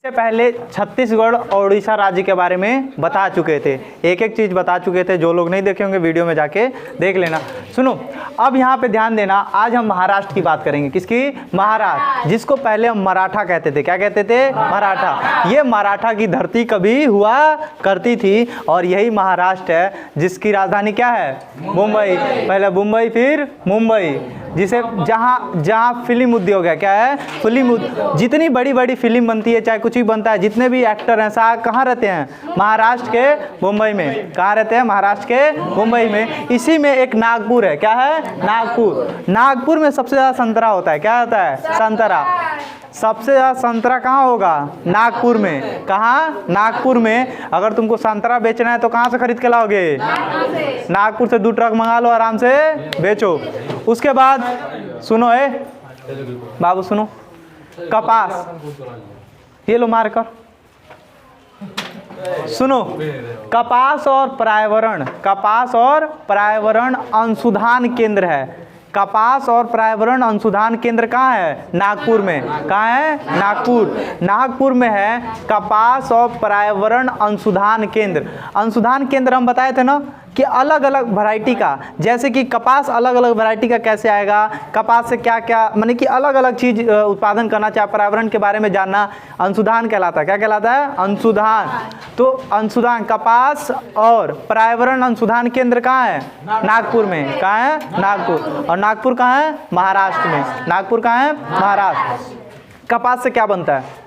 इससे पहले छत्तीसगढ़ और उड़ीसा राज्य के बारे में बता चुके थे, एक एक चीज़ बता चुके थे। जो लोग नहीं देखे होंगे वीडियो में जाके देख लेना। सुनो, अब यहाँ पे ध्यान देना, आज हम महाराष्ट्र की बात करेंगे। किसकी? महाराष्ट्र, जिसको पहले हम मराठा कहते थे। क्या कहते थे? मराठा। ये मराठा की धरती कभी हुआ करती थी और यही महाराष्ट्र है, जिसकी राजधानी क्या है? मुंबई। पहले मुंबई फिर मुंबई, जिसे जहाँ फिल्म उद्योग है। क्या है? फिल्म। जितनी बड़ी बड़ी फिल्म बनती है, चाहे कुछ भी बनता है, जितने भी एक्टर हैं साहब कहाँ रहते हैं? महाराष्ट्र के मुंबई में। कहाँ रहते हैं? महाराष्ट्र के मुंबई में। इसी में एक नागपुर है। क्या है? नागपुर। नागपुर में सबसे ज़्यादा संतरा होता है। क्या होता है? संतरा। सबसे ज़्यादा संतरा कहाँ होगा? नागपुर में। कहाँ? नागपुर में। अगर तुमको संतरा बेचना है तो कहाँ से खरीद के लाओगे? नागपुर से 2 ट्रक मंगा लो, आराम से बेचो। उसके बाद सुनो, बाबू सुनो, कपास, ये लो मारकर सुनो। कपास और पर्यावरण, कपास और पर्यावरण अनुसंधान केंद्र है। कपास और पर्यावरण अनुसंधान केंद्र कहाँ है? नागपुर में। कहाँ है? नागपुर। नागपुर में है कपास और पर्यावरण अनुसंधान केंद्र। अनुसंधान केंद्र हम बताए थे ना कि अलग अलग वैरायटी का, जैसे कि कपास अलग अलग वैरायटी का कैसे आएगा, कपास से क्या क्या, माने कि अलग अलग चीज़ उत्पादन करना, चाहे पर्यावरण के बारे में जानना, अनुसंधान कहलाता है। क्या कहलाता है? अनुसंधान। तो अनुसंधान, कपास और पर्यावरण अनुसंधान केंद्र कहाँ है? नागपुर में। कहाँ है? नागपुर। और नागपुर कहाँ है? महाराष्ट्र में। नागपुर कहाँ है? महाराष्ट्र। कपास से क्या बनता है?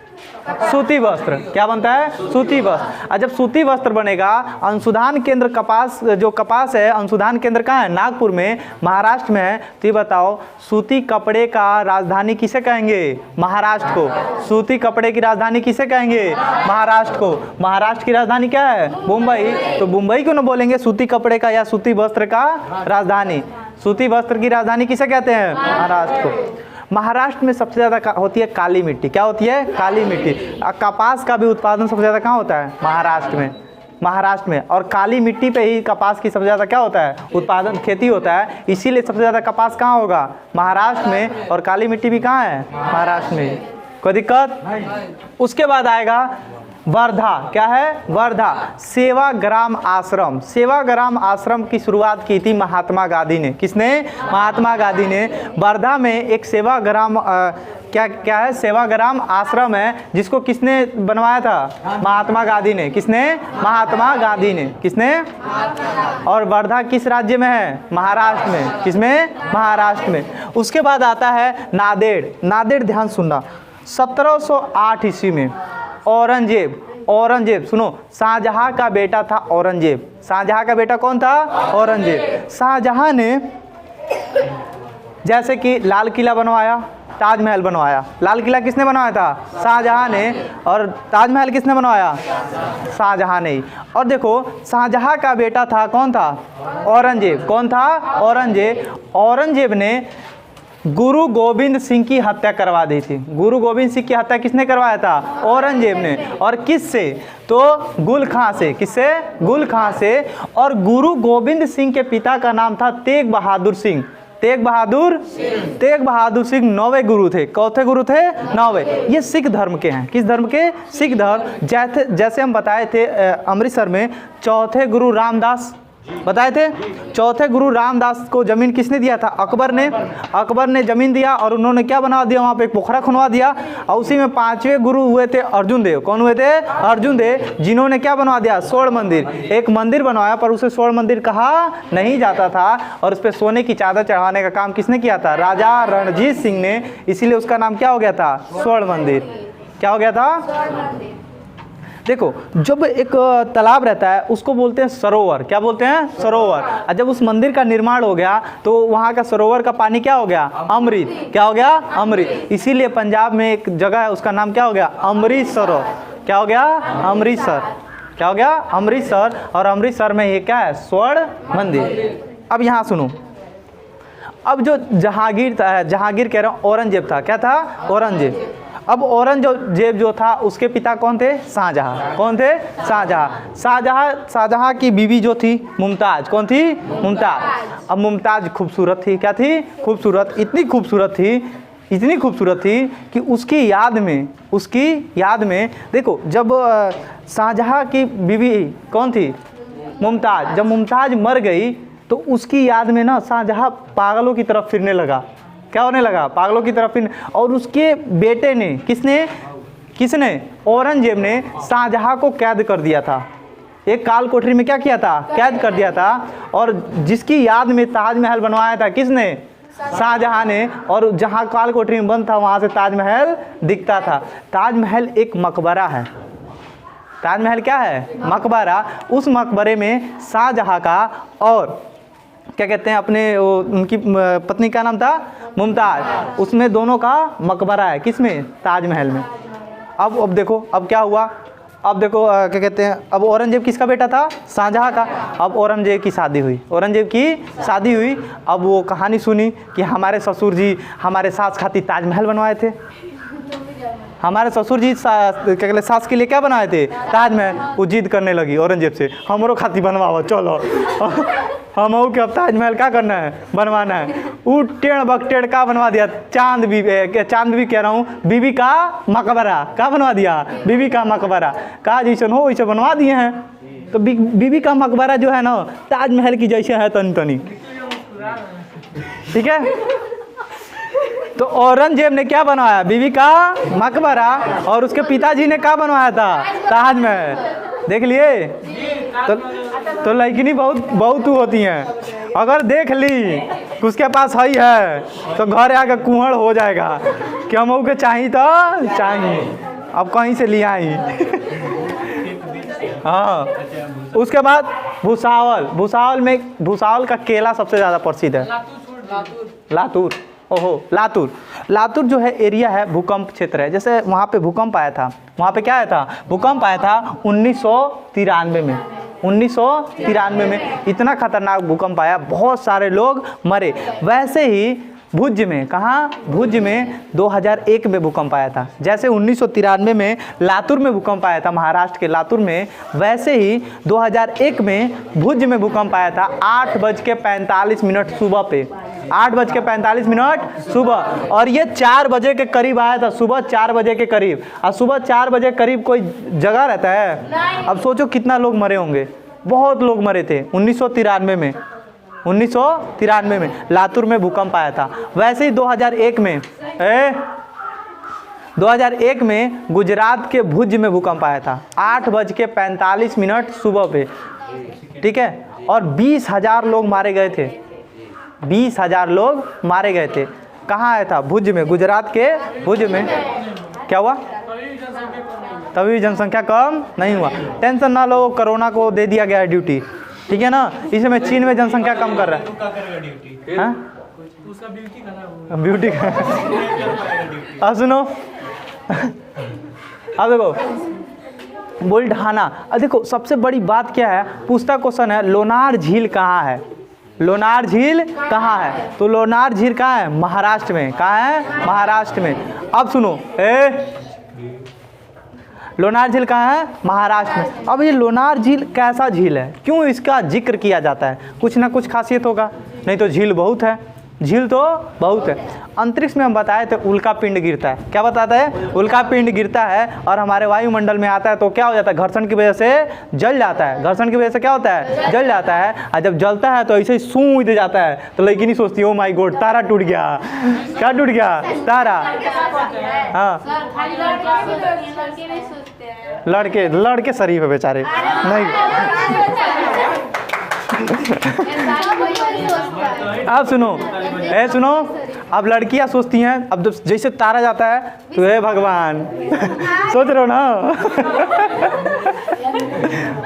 सूती वस्त्र। क्या बनता है? सूती वस्त्र। और जब सूती वस्त्र बनेगा, अनुसंधान केंद्र कपास, जो कपास है, अनुसंधान केंद्र कहाँ है? नागपुर में, महाराष्ट्र में है। तो ये बताओ, सूती कपड़े का राजधानी किसे कहेंगे? महाराष्ट्र को। सूती कपड़े की राजधानी किसे कहेंगे? महाराष्ट्र को। महाराष्ट्र की राजधानी क्या है? मुंबई। तो मुंबई क्यों ना बोलेंगे सूती कपड़े का या सूती वस्त्र का राजधानी? सूती वस्त्र की राजधानी किसे कहते हैं? महाराष्ट्र को। महाराष्ट्र में सबसे ज़्यादा होती है काली मिट्टी। क्या होती है? काली मिट्टी। कपास का भी उत्पादन सबसे ज़्यादा कहाँ होता है? महाराष्ट्र में। महाराष्ट्र में। और काली मिट्टी पे ही कपास की सबसे ज़्यादा क्या होता है? उत्पादन, खेती होता है। इसीलिए सबसे ज़्यादा कपास कहाँ होगा? महाराष्ट्र में। और काली मिट्टी भी कहाँ है? महाराष्ट्र में। कोई दिक्कत? उसके बाद आएगा वर्धा। क्या है? वर्धा। सेवाग्राम आश्रम। सेवाग्राम आश्रम की शुरुआत की थी महात्मा गांधी ने। किसने? महात्मा गांधी ने। वर्धा में एक सेवाग्राम क्या है? सेवाग्राम आश्रम है, जिसको किसने बनवाया था? महात्मा गांधी ने। किसने? महात्मा गांधी ने। किसने? और वर्धा किस राज्य में है? महाराष्ट्र में। किसमें? महाराष्ट्र में। उसके बाद आता है नांदेड़। नांदेड़ ध्यान सुनना, 1708 ईस्वी में औरंगजेब, सुनो, शाहजहां का बेटा था औरंगजेब। शाहजहां का बेटा कौन था? औरंगजेब। शाहजहां ने जैसे कि लाल किला बनवाया, ताजमहल बनवाया। लाल किला किसने बनवाया था? शाहजहां ने। और ताजमहल किसने बनवाया? शाहजहां ने। और देखो, शाहजहां का बेटा था, कौन था? औरंगजेब। कौन था? औरंगजेब। औरंगजेब ने गुरु गोविंद सिंह की हत्या करवा दी थी। गुरु गोविंद सिंह की हत्या किसने करवाया था? औरंगजेब ने। और किससे? तो गुल खां से। किससे? गुल खां से। और गुरु गोविंद सिंह के पिता का नाम था तेग बहादुर सिंह। तेग बहादुर सिंह 9वें गुरु थे। कौथे गुरु थे? 9वें। ये सिख धर्म के हैं। किस धर्म के? सिख धर्म। जैसे हम बताए थे अमृतसर में, चौथे गुरु रामदास बताए थे। चौथे गुरु रामदास को जमीन किसने दिया था? अकबर ने। अकबर ने जमीन दिया और उन्होंने क्या बनवा दिया? वहाँ पे एक पोखरा खुनवा दिया। और उसी में 5वें गुरु हुए थे अर्जुन देव। कौन हुए थे? अर्जुन देव, जिन्होंने क्या बनवा दिया? स्वर्ण मंदिर। एक मंदिर बनवाया, पर उसे स्वर्ण मंदिर कहा नहीं जाता था। और उस पर सोने की चादर चढ़ाने का काम किसने किया था? राजा रणजीत सिंह ने। इसीलिए उसका नाम क्या हो गया था? स्वर्ण मंदिर। क्या हो गया था? देखो, जब एक तालाब रहता है उसको बोलते हैं सरोवर। क्या बोलते हैं? सरोवर। और जब उस मंदिर का निर्माण हो गया तो वहाँ का सरोवर का पानी क्या हो गया? अमृत। क्या हो गया? अमृत। इसीलिए पंजाब में एक जगह है, उसका नाम क्या हो गया? अमृतसर। क्या हो गया? अमृतसर। क्या हो गया? अमृतसर। और अमृतसर में ये क्या है? स्वर्ण मंदिर। अब यहाँ सुनो, अब जो जहांगीर था, जहांगीर कह रहा हूँ, औरंगजेब था। क्या था? औरंगजेब। अब औरंगजेब जो था, उसके पिता कौन थे? शाहजहां। कौन थे? शाहजहां। शाहजहां की बीवी जो थी मुमताज। कौन थी? मुमताज। अब मुमताज खूबसूरत थी। क्या थी? खूबसूरत। इतनी खूबसूरत थी इतनी खूबसूरत थी कि उसकी याद में देखो, जब शाहजहाँ की बीवी कौन थी, मुमताज़, जब मुमताज़ मर गई तो उसकी याद में ना शाहजहाँ पागलों की तरफ फिरने लगा। क्या होने लगा? पागलों की तरफ फिरने। और उसके बेटे ने, किसने? औरंगजेब ने शाहजहाँ को कैद कर दिया था, एक काल कोठरी में क्या किया था? कैद कर दिया था। और जिसकी याद में ताजमहल बनवाया था किसने? शाहजहाँ ने। और जहाँ काल कोठरी में बंद था वहाँ से ताजमहल दिखता था। ताजमहल एक मकबरा है। ताजमहल क्या है? मकबरा। उस मकबरे में शाहजहाँ का और क्या कहते हैं अपने उनकी पत्नी का नाम था मुमताज़, उसमें दोनों का मकबरा है। किसमें? ताजमहल में। अब देखो अब क्या हुआ। अब देखो क्या कहते हैं, अब औरंगजेब किसका बेटा था? शाहजहाँ का। अब औरंगजेब की शादी हुई। अब वो कहानी सुनी कि हमारे ससुर जी हमारे सास खातिर ताजमहल बनवाए थे। हमारे ससुर जी क्या कहते सास के लिए क्या बनाए थे? ताजमहल। वो जिद करने लगी औरंगजेब से, हमरो खातिर बनवाओ, चलो हम के अब ताजमहल क्या करना है? बनवाना है। वो टेढ़ बकटेढ़ का बनवा दिया, चांद बीबी कह रहा हूँ, बीबी का मकबरा का बनवा दिया, बीबी का मकबरा का जैसे हो वैसे बनवा दिए हैं। तो बीबी का मकबरा जो है ना ताजमहल की जैसे है तनी। ठीक है। तो औरंगजेब ने क्या बनवाया? बीबी का मकबरा। और उसके पिताजी ने क्या बनवाया था? ताजमहल। देख लिए? तो लड़किनी बहुत होती हैं। अगर देख ली कि उसके पास है तो घर आके कुहड़ हो जाएगा कि हम के चाहिए तो चाहिए, अब कहीं से ले आई। हाँ। उसके बाद भूसावल का केला सबसे ज़्यादा प्रसिद्ध है। लातूर। लातूर जो है एरिया है, भूकंप क्षेत्र है। जैसे वहाँ पे भूकंप आया था, वहाँ पे क्या आया था? भूकंप आया था 1993 में। 1993 में इतना खतरनाक भूकंप आया, बहुत सारे लोग मरे। वैसे ही भुज में, कहाँ? भुज में 2001 में भूकंप आया था। जैसे 1993 में लातूर में भूकंप आया था, महाराष्ट्र के लातूर में, वैसे ही 2001 में भुज में भूकंप आया था 8:45 सुबह पे। 8:45 सुबह। और ये 4 बजे के करीब आया था, सुबह 4 बजे के करीब। और सुबह 4 बजे के करीब कोई जगह रहता है? अब सोचो कितना लोग मरे होंगे। बहुत लोग मरे थे 1993 में। 1993 में लातूर में भूकंप आया था। वैसे ही 2001 में गुजरात के भुज में भूकंप आया था 8:45 सुबह पे। ठीक है। और 20,000 लोग मारे गए थे। 20,000 लोग मारे गए थे। कहाँ आया था? भुज में, गुजरात के भुज में। क्या हुआ? तभी जनसंख्या कम नहीं हुआ। टेंशन ना लो, कोरोना को दे दिया गया है ड्यूटी। ठीक है ना? इसमें चीन में जनसंख्या कम कर रहा है। ब्यूटी का। अब सुनो, अब देखो बुल्ढाना। अब देखो सबसे बड़ी बात क्या है, पूछता क्वेश्चन है लोनार झील कहाँ है? लोनार झील कहाँ है? तो लोनार झील कहाँ है? महाराष्ट्र में। कहाँ है? महाराष्ट्र में। अब सुनो, लोनार झील कहाँ है? महाराष्ट्र में। अब ये लोनार झील कैसा झील है? क्यों इसका जिक्र किया जाता है? कुछ ना कुछ खासियत होगा, नहीं तो झील बहुत है। झील तो बहुत है। अंतरिक्ष में हम बताए थे उल्का पिंड गिरता है। क्या बताता है? उल्का पिंड गिरता है और हमारे वायुमंडल में आता है तो क्या हो जाता है? घर्षण की वजह से जल जाता है। घर्षण की वजह से क्या होता है? जल जाता है। और जब जलता है तो ऐसे ही सूंद जाता है। तो लड़की नहीं सोचती ओ माय गॉड तारा टूट गया। क्या टूट गया? तारा। हाँ, लड़के शरीफ है बेचारे। नहीं अब सुनो, अब लड़कियां सोचती हैं, अब जैसे तारा जाता है तो हे भगवान सोच रहे हो ना?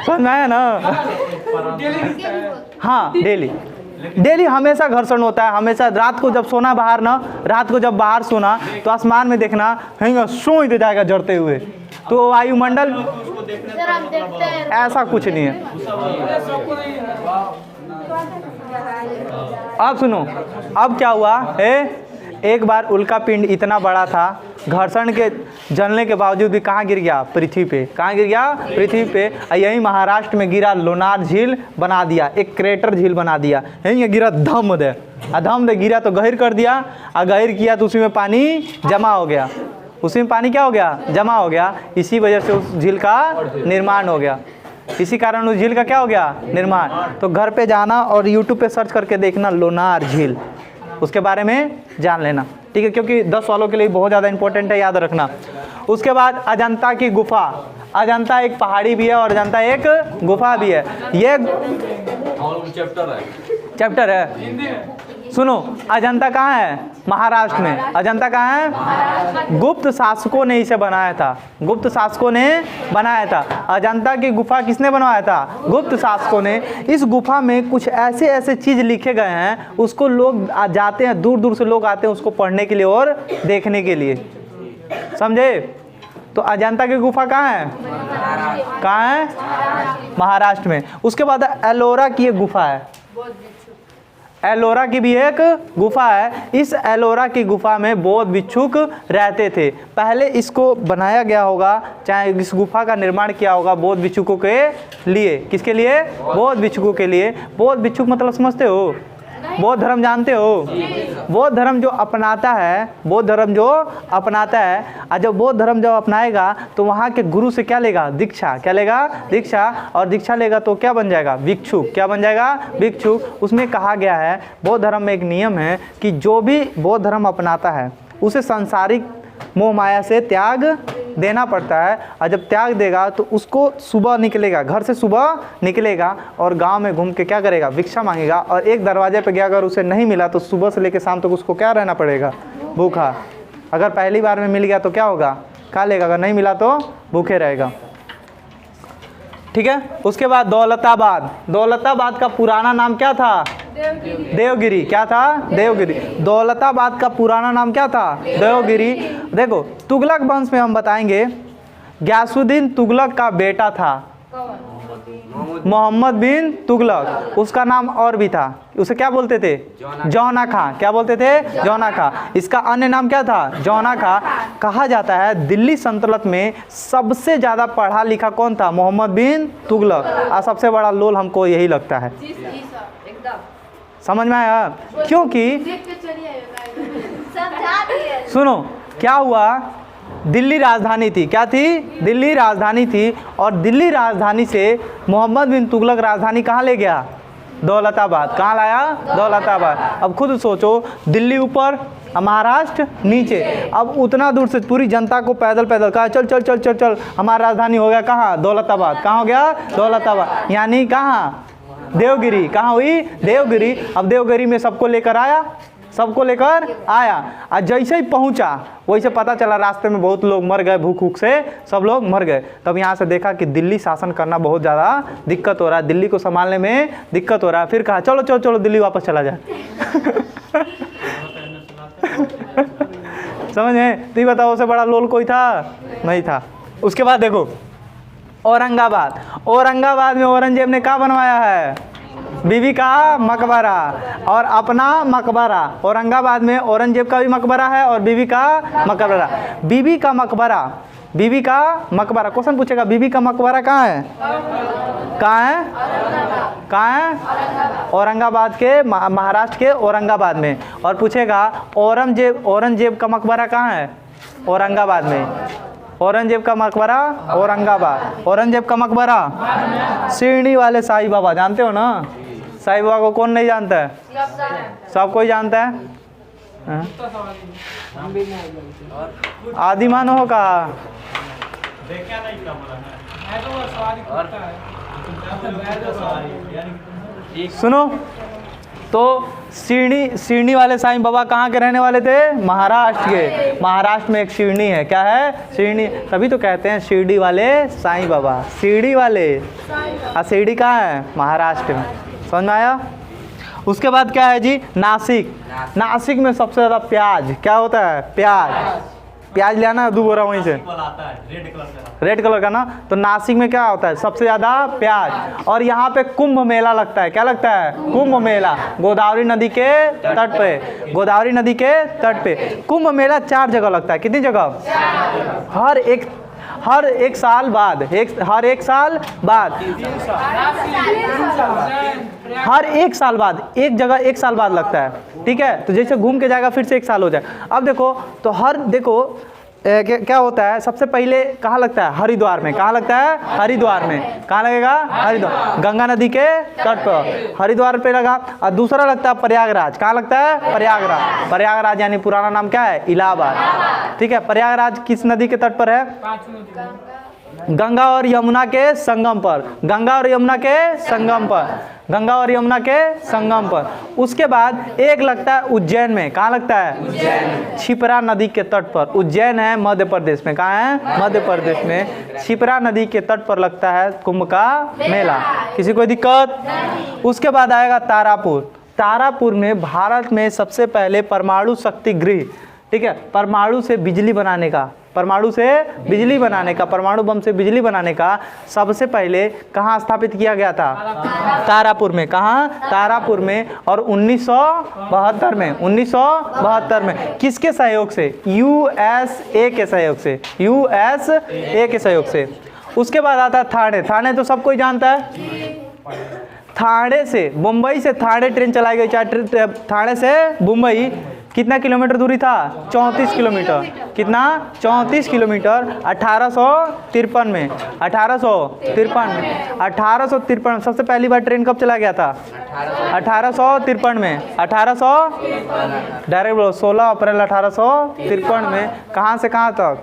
समझ में आया ना? हाँ, डेली हमेशा घर्षण होता है। हमेशा रात को जब सोना बाहर ना, रात को जब बाहर सोना तो आसमान में देखना सो ही जाएगा जड़ते हुए। तो वायुमंडल ऐसा कुछ नहीं है। अब सुनो, अब क्या हुआ है? एक बार उल्का पिंड इतना बड़ा था, घर्षण के जलने के बावजूद भी कहाँ गिर गया? पृथ्वी पे। कहाँ गिर गया? पृथ्वी पे। यही महाराष्ट्र में गिरा, लोनार झील बना दिया, एक क्रेटर झील बना दिया। यहीं गिरा, धम दे गिरा तो गहिर कर दिया, और गहिर किया तो उसी में पानी जमा हो गया। उसी में पानी क्या हो गया? जमा हो गया। इसी वजह से उस झील का निर्माण हो गया। इसी कारण उस झील का क्या हो गया? निर्माण। तो घर पे जाना और यूट्यूब पे सर्च करके देखना लोनार झील, उसके बारे में जान लेना, ठीक है, क्योंकि 10 वालों के लिए बहुत ज़्यादा इंपॉर्टेंट है, याद रखना। उसके बाद अजंता की गुफा। अजंता एक पहाड़ी भी है और अजंता एक गुफा भी है। ये चैप्टर है। सुनो, अजंता कहाँ है? महाराष्ट्र में। अजंता कहाँ है? गुप्त शासकों ने इसे बनाया था। गुप्त शासकों ने बनाया था। अजंता की गुफा किसने बनवाया था? गुप्त शासकों ने। इस गुफा में कुछ ऐसे ऐसे चीज़ लिखे गए हैं, उसको लोग जाते हैं, दूर दूर से लोग आते हैं उसको पढ़ने के लिए और देखने के लिए, समझे? तो अजंता की गुफा कहाँ है? कहाँ है? महाराष्ट्र में। उसके बाद एलोरा की एक गुफा है। एलोरा की भी एक गुफा है। इस एलोरा की गुफा में बौद्ध भिक्षुक रहते थे। पहले इसको बनाया गया होगा, चाहे इस गुफा का निर्माण किया होगा बौद्ध भिक्षुकों के लिए। किसके लिए? बौद्ध भिक्षुकों के लिए। बौद्ध भिक्षुक मतलब समझते हो? बौद्ध धर्म जानते हो? बौद्ध धर्म जो अपनाता है, बौद्ध धर्म जो अपनाता है, और जब बौद्ध धर्म जब अपनाएगा तो वहाँ के गुरु से क्या लेगा? दीक्षा। क्या लेगा? दीक्षा। और दीक्षा लेगा तो क्या बन जाएगा? भिक्षुक। क्या बन जाएगा? भिक्षुक। उसमें कहा गया है, बौद्ध धर्म में एक नियम है कि जो भी बौद्ध धर्म अपनाता है उसे सांसारिक मोह माया से त्याग देना पड़ता है। और जब त्याग देगा तो उसको सुबह निकलेगा, घर से सुबह निकलेगा और गांव में घूम के क्या करेगा? भिक्षा मांगेगा। और एक दरवाजे पे गया, अगर उसे नहीं मिला तो सुबह से लेकर शाम तक उसको क्या रहना पड़ेगा? भूखा। अगर पहली बार में मिल गया तो क्या होगा? खा लेगा, अगर नहीं मिला तो भूखे रहेगा, ठीक है। उसके बाद दौलताबाद। दौलताबाद का पुराना नाम क्या था? देवगिरी। क्या था? देवगिरी। दौलताबाद का पुराना नाम क्या था? देवगिरी। देखो, तुगलक वंश में हम बताएंगे, गयासुद्दीन तुगलक का बेटा था मोहम्मद बिन तुगलक। उसका नाम और भी था, उसे क्या बोलते थे? जौना खां। क्या बोलते थे? जौना खां। इसका अन्य नाम क्या था? जौना खां। कहा जाता है दिल्ली सल्तनत में सबसे ज़्यादा पढ़ा लिखा कौन था? मोहम्मद बिन तुगलक। और सबसे बड़ा लोल हमको यही लगता है। समझ में आया? क्योंकि सुनो, क्या हुआ, दिल्ली राजधानी थी। क्या थी? दिल्ली राजधानी थी। और दिल्ली राजधानी से मोहम्मद बिन तुगलक राजधानी कहाँ ले गया? दौलताबाद। कहाँ लाया? दौलताबाद। अब खुद सोचो, दिल्ली ऊपर, महाराष्ट्र नीचे। अब उतना दूर से पूरी जनता को पैदल पैदल कहा चल चल चल चल चल, हमारा राजधानी हो गया कहाँ? दौलताबाद। कहाँ हो गया? दौलताबाद। यानी कहाँ? देवगिरी। कहाँ हुई? देवगिरी। अब देवगिरी में सबको लेकर आया, सबको लेकर आया। और जैसे ही पहुंचा वैसे पता चला रास्ते में बहुत लोग मर गए, भूख भूख से सब लोग मर गए। तब यहाँ से देखा कि दिल्ली शासन करना बहुत ज़्यादा दिक्कत हो रहा है, दिल्ली को संभालने में दिक्कत हो रहा है। फिर कहा चलो चलो चलो दिल्ली वापस चला जाए। समझ में? तो बताओ, उससे बड़ा लोल कोई था? नहीं था। उसके बाद देखो, औरंगाबाद। औरंगाबाद में औरंगजेब ने क्या बनवाया है? बीबी का मकबरा और अपना मकबरा। औरंगाबाद में औरंगजेब का भी मकबरा है और बीबी का मकबरा। बीबी का मकबरा, बीबी का मकबरा। क्वेश्चन पूछेगा, बीबी का मकबरा कहाँ है? कहाँ है? कहाँ है? औरंगाबाद के, महाराष्ट्र के औरंगाबाद में। और पूछेगा औरंगजेब का मकबरा कहाँ है? औरंगाबाद में। औरंगजेब का मकबरा औरंगाबाद। औरंगजेब का मकबरा शिरडी वाले साईं बाबा, जानते हो ना? साईं बाबा को कौन नहीं जानता है? सब कोई जानता है। आदिमानव हो का सुनो, तो शिरडी वाले साईं बाबा कहाँ के रहने वाले थे? महाराष्ट्र के। महाराष्ट्र में एक शिरडी है। क्या है? शिरडी। तभी तो कहते हैं शिरडी वाले साईं बाबा। शिरडी वाले, और शिरडी कहाँ है? महाराष्ट्र में। समझ में आया? उसके बाद क्या है जी? नासिक। नासिक में सबसे ज़्यादा प्याज क्या होता है? प्याज। प्याज ले आना 2 बोरा वहीं से, रेड कलर का ना। तो नासिक में क्या होता है सबसे ज़्यादा प्याज। और यहाँ पे कुंभ मेला लगता है, क्या लगता है? कुंभ मेला, गोदावरी नदी के तट पे, गोदावरी नदी के तट पे कुंभ मेला 4 जगह लगता है। कितनी जगह? हर एक साल बाद, हर एक साल बाद, हर एक साल बाद, एक जगह 1 साल बाद लगता है, ठीक है। तो जैसे घूम के जाएगा फिर से 1 साल हो जाए। अब देखो तो देखो क्या होता है, सबसे पहले कहाँ लगता है? हरिद्वार में। कहाँ लगता है? हरिद्वार में। कहाँ लगेगा? हरिद्वार, गंगा नदी के तट पर हरिद्वार पे लगा। और दूसरा लगता है प्रयागराज। कहाँ लगता है? प्रयागराज। प्रयागराज यानी पुराना नाम क्या है? इलाहाबाद, ठीक है। प्रयागराज किस नदी के तट पर है? गंगा और यमुना के संगम पर, गंगा और यमुना के संगम पर, गंगा और यमुना के संगम पर। उसके बाद एक लगता है उज्जैन में। कहाँ लगता है? उज्जैन, क्षिप्रा नदी के तट पर। उज्जैन है मध्य प्रदेश में। कहाँ है? मध्य प्रदेश में क्षिप्रा नदी के तट पर लगता है कुंभ का मेला। किसी को दिक्कत? उसके बाद आएगा तारापुर। तारापुर में भारत में सबसे पहले परमाणु शक्ति गृह, ठीक है, परमाणु से बिजली बनाने का, परमाणु से बिजली बनाने का, परमाणु बम से बिजली बनाने का सबसे पहले कहाँ स्थापित किया गया था? तारापुर में। कहाँ? तारापुर में। और 1972 में, 1972 में किसके सहयोग से? USA के सहयोग से, USA के सहयोग से। उसके बाद आता है थाने। थाने तो सब कोई जानता है। थाने से मुंबई से थाने ट्रेन चलाई गई। थाने से मुंबई कितना किलोमीटर दूरी था? 34 किलोमीटर। कितना? 34 किलोमीटर। 1853 में, 1853 में, 1853 सबसे पहली बार ट्रेन कब चला गया था? 1853 में, 1800 डायरेक्ट बोलो 16 अप्रैल 1853 में। कहाँ से कहाँ तक?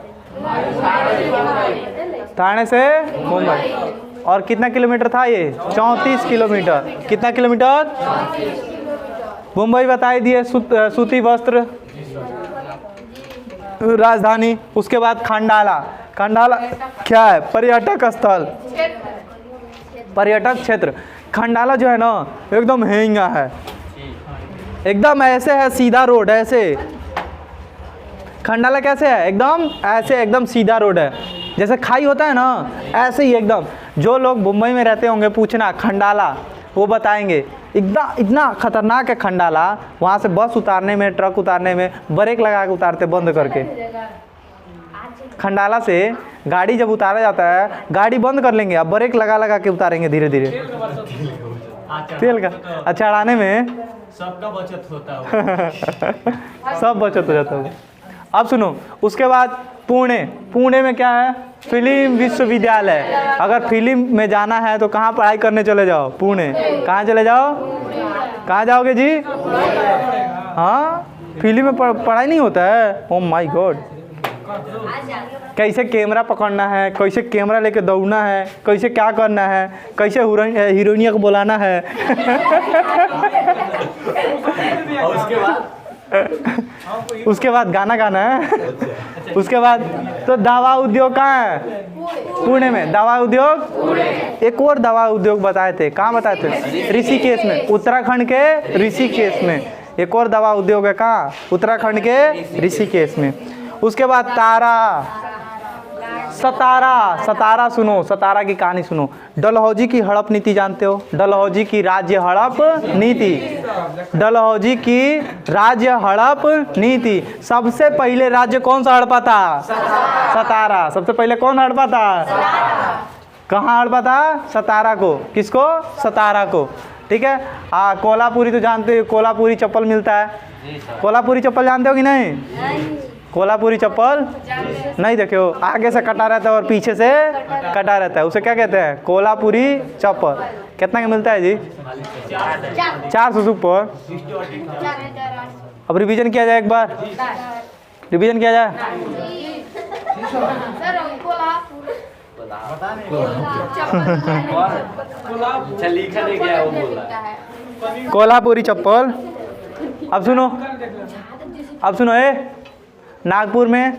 थाने से मुंबई। और कितना किलोमीटर था ये? 34 किलोमीटर। कितना किलोमीटर? मुंबई बताई दिए, सूती वस्त्र राजधानी। उसके बाद खंडाला। खंडाला क्या है? पर्यटक स्थल, पर्यटक क्षेत्र। खंडाला जो है ना एकदम हेंगा है, एकदम ऐसे है, सीधा रोड ऐसे। खंडाला कैसे है? एकदम ऐसे, एकदम सीधा रोड है, जैसे खाई होता है ना ऐसे ही एकदम। जो लोग मुंबई में रहते होंगे पूछना खंडाला, वो बताएंगे इतना खतरनाक है खंडाला। वहाँ से बस उतारने में, ट्रक उतारने में ब्रेक लगा के उतारते बंद करके। खंडाला से गाड़ी जब उतारा जाता है गाड़ी बंद कर लेंगे, अब ब्रेक लगा के उतारेंगे धीरे धीरे। तेल का चढ़ाने में सबका बचत होता है। सब बचत हो जाता है। अब सुनो, उसके बाद पुणे। पुणे में क्या है? फिल्म विश्वविद्यालय। अगर फिल्म में जाना है तो कहाँ पढ़ाई करने चले जाओ? पुणे। कहाँ चले जाओ? कहाँ जाओगे जी? हाँ, फिल्म में पढ़ाई नहीं होता है? Oh my God. कैसे कैमरा पकड़ना है, कैसे कैमरा लेके दौड़ना है, कैसे क्या करना है, कैसे हीरोइनिया को बुलाना है। और उसके बाद गाना गाना है। उसके बाद तो दवा उद्योग कहाँ है? पुणे में। दवा उद्योग, एक और दवा उद्योग बताए थे, कहाँ बताए थे? ऋषिकेश में, उत्तराखंड के ऋषिकेश में। एक और दवा उद्योग है कहाँ? उत्तराखंड के ऋषिकेश में। उसके बाद सतारा सुनो, सतारा की कहानी सुनो। डलहौजी की हड़प नीति जानते हो? डलहौजी की राज्य हड़प नीति, डलहौजी की राज्य हड़प नीति। सबसे पहले राज्य कौन सा हड़पा था? सतारा। सबसे पहले कौन हड़पा था? कहाँ हड़पा था? सतारा को। किसको? सतारा को, ठीक है। कोल्हापुरी तो जानते हो, कोल्हापुरी चप्पल मिलता है। कोल्हापुरी चप्पल जानते हो कि नहीं? कोल्हापुरी चप्पल नहीं देखे हो? आगे से कटा रहता है और पीछे से कटा रहता है, उसे क्या कहते हैं? कोल्हापुरी चप्पल। कितना का मिलता है जी? 400 से ऊपर। अब रिवीजन किया जाए, एक बार रिवीजन किया जाए। कोल्हापुरी चप्पल। अब सुनो, नागपुर में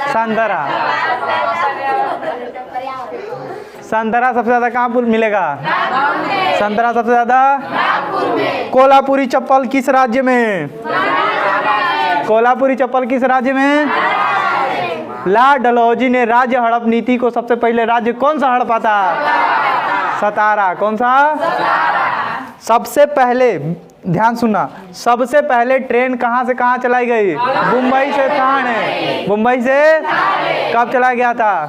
संतरा। संतरा सबसे ज्यादा कहाँ पर मिलेगा? संतरा सबसे ज्यादा कोल्हापुरी चप्पल किस राज्य में? कोल्हापुरी चप्पल किस राज्य में? ला डलहौजी ने राज्य हड़प नीति को सबसे पहले राज्य कौन सा हड़पा था? सतारा। कौन सा? सबसे पहले, ध्यान सुनना, सबसे पहले ट्रेन कहाँ से कहाँ चलाई गई? मुंबई से ठाणे। मुंबई से कब चला गया था?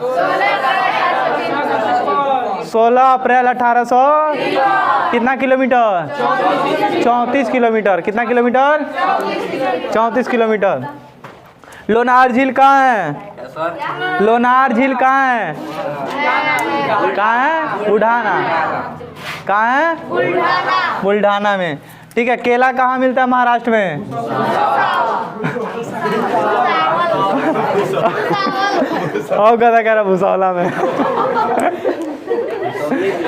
16 अप्रैल 1800 कितना किलोमीटर? 34 किलोमीटर। कितना किलोमीटर? 34 किलोमीटर। लोनार झील कहाँ है? लोनार झील कहाँ है? कहाँ है? बुढ़ाना। कहाँ है? बुल्ढाना में। ठीक है। केला कहाँ मिलता है महाराष्ट्र में? और गधा कह रहा भुसौला में।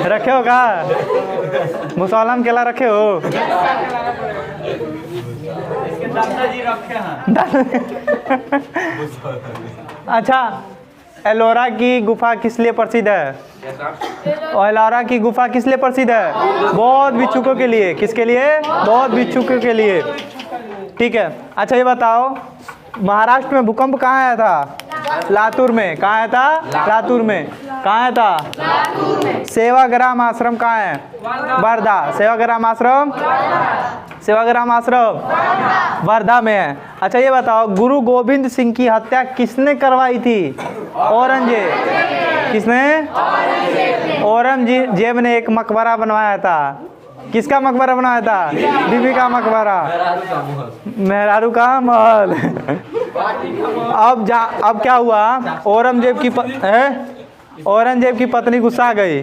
रखे हो का? भुसौला में केला रखे हो? दादाजी रखे हैं। अच्छा, एलोरा की गुफा किस लिए प्रसिद्ध है? एलोरा की गुफा किस लिए प्रसिद्ध है? बौद्ध भिक्षुकों के लिए। किसके लिए? बौद्ध भिक्षुकों के लिए। ठीक है। अच्छा ये बताओ, महाराष्ट्र में भूकंप कहाँ आया था? लातूर में। कहाँ आया था? लातूर में। कहाँ आया था? सेवाग्राम आश्रम कहाँ है? वर्धा। सेवाग्राम आश्रम, सेवाग्राम आश्रम वर्धा में है। अच्छा ये बताओ, गुरु गोविंद सिंह की हत्या किसने करवाई थी? औरंगजेब। किसने? औरंगजेब ने एक मकबरा बनवाया था। किसका मकबरा बनाया था? बीबी का मकबरा, मेहरारू का महल। अब क्या हुआ? औरंगजेब की पत्नी गुस्सा आ गई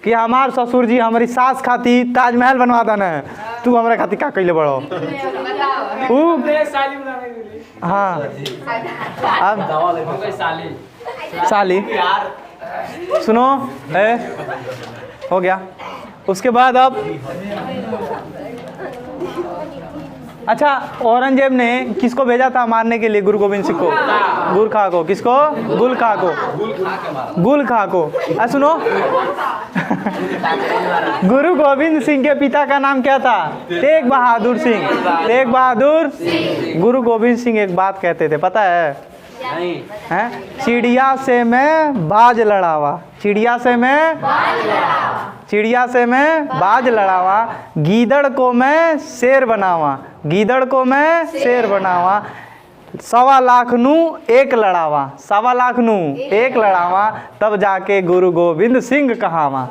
कि हमार ससुर जी हमारी सास खाती ताजमहल बनवा देना, तू हमारे खाती का कैले बड़ो। हाँ, अब साली सुनो है, हो गया। उसके बाद अब अच्छा, औरंगजेब ने किसको भेजा था मारने के लिए? गुरु गोविंद सिंह को। गुरखा को। किसको? गुलखा को। गुलखा को। सुनो, गुरु गोविंद सिंह के पिता का नाम क्या था? तेग बहादुर सिंह। तेग बहादुर। गुरु गोविंद सिंह एक बात कहते थे, पता है? हैं? चिड़िया से मैं बाज लड़ावा। चिड़िया से मैं बाज लड़ावा, गीदड़ को मैं शेर बनावा। गीदड़ को मैं शेर बनावा, 1.25 लाख नू एक लड़ावा। 1.25 लाख नू एक लड़ावा, तब जाके गुरु गोविंद सिंह कहावा।